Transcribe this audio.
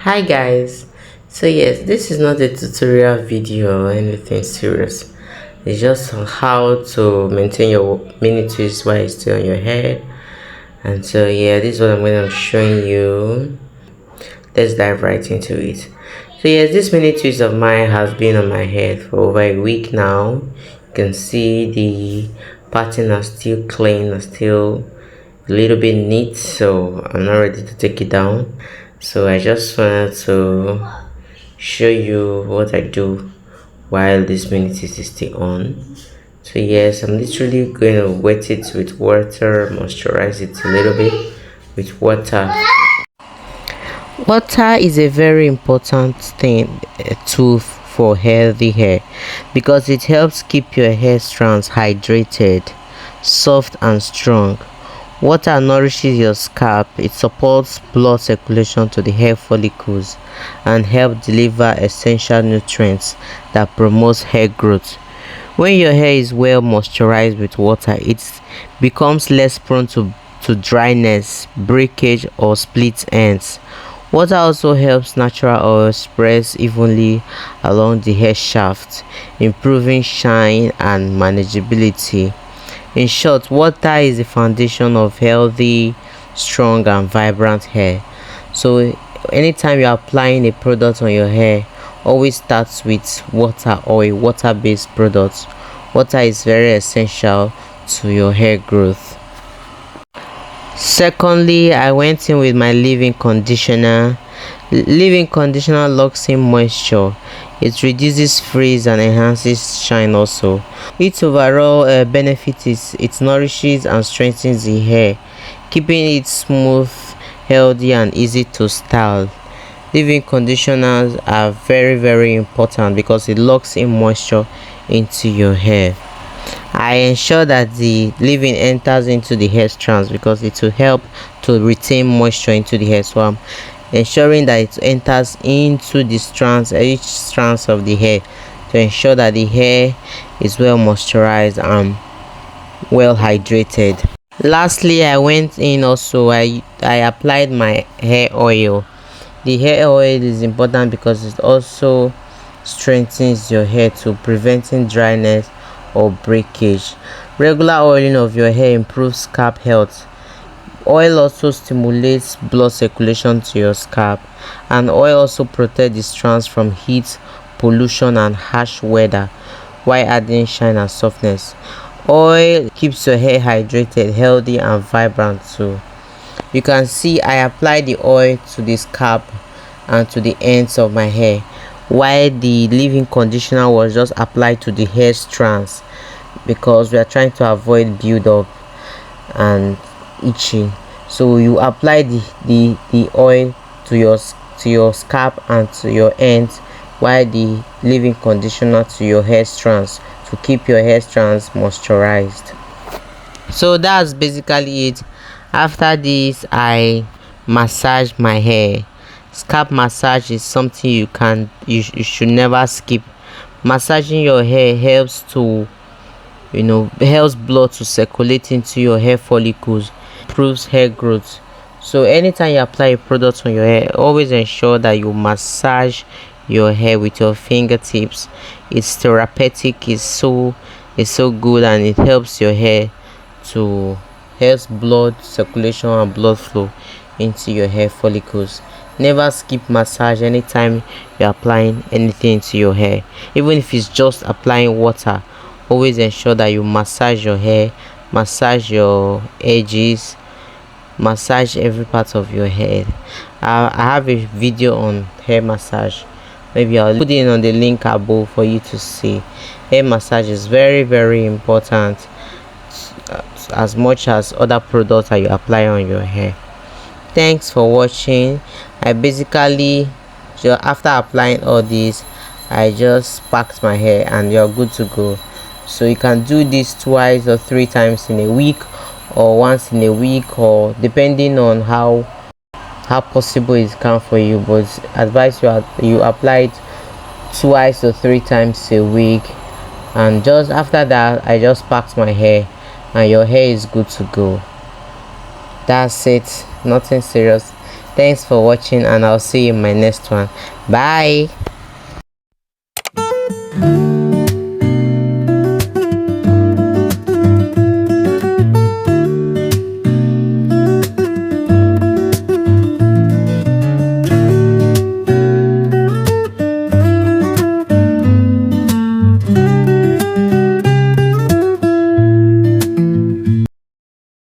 Hi guys, so yes, this is not a tutorial video or anything serious. It's just on how to maintain your mini twist while it's still on your head. And so yeah, this is what I'm going to be showing you. Let's dive right into it. So yes, this mini twist of mine has been on my head for over a week now. You can see the pattern are still clean, are still a little bit neat, so I'm not ready to take it down. So I just wanted to show you what I do while this mini twist is still on. So yes, I'm literally going to wet it with water, moisturize it a little bit with water. Water is a very important thing, tool for healthy hair, because it helps keep your hair strands hydrated, soft and strong. Water nourishes your scalp, it supports blood circulation to the hair follicles and help deliver essential nutrients that promotes hair growth. When your hair is well moisturized with water, it becomes less prone to dryness, breakage or split ends. Water also helps natural oil spread evenly along the hair shaft, improving shine and manageability. In short, water is the foundation of healthy, strong and vibrant hair. So anytime you're applying a product on your hair, always starts with water or a water-based product. Water is very essential to your hair growth. Secondly, I went in with my leave-in conditioner. Leave-in conditioner locks in moisture. It reduces frizz and enhances shine also. Its overall benefit is it nourishes and strengthens the hair, keeping it smooth, healthy and easy to style. Leave-in conditioners are very important because it locks in moisture into your hair. I ensure that the leave-in enters into the hair strands because it will help to retain moisture into the hair. So I'm ensuring that it enters into the strands, each strands of the hair, to ensure that the hair is well moisturized and well hydrated. Lastly, I went in also, I applied my hair oil. The hair oil is important because it also strengthens your hair to preventing dryness or breakage. Regular oiling of your hair improves scalp health. Oil also stimulates blood circulation to your scalp, and oil also protects the strands from heat, pollution and harsh weather while adding shine and softness. Oil keeps your hair hydrated, healthy and vibrant too. You can see I applied the oil to the scalp and to the ends of my hair, while the leave-in conditioner was just applied to the hair strands because we are trying to avoid build-up and itching. So you apply the oil to your scalp and to your ends, while the leave-in conditioner to your hair strands to keep your hair strands moisturized. So that's basically it. After this, I massage my hair. Scalp massage is something you should never skip. Massaging your hair helps to helps blood to circulate into your hair follicles, improves hair growth. So anytime you apply a product on your hair, always ensure that you massage your hair with your fingertips. It's therapeutic, it's so good, and it helps your hair to helps blood circulation and blood flow into your hair follicles. Never skip massage anytime you're applying anything to your hair, even if it's just applying water. Always ensure that you massage your hair, massage your edges, massage every part of your head. I have a video on hair massage. Maybe I'll put it on the link above for you to see. Hair massage is very important, as much as other products that you apply on your hair. Thanks for watching. I basically after applying all this, I just packed my hair and you're good to go. So you can do this twice or three times in a week, or once in a week, or depending on how possible it can for you, but advise you apply it twice or three times a week. And just after that, I just packed my hair and your hair is good to go. That's it, nothing serious. Thanks for watching, and I'll see you in my next one. Bye.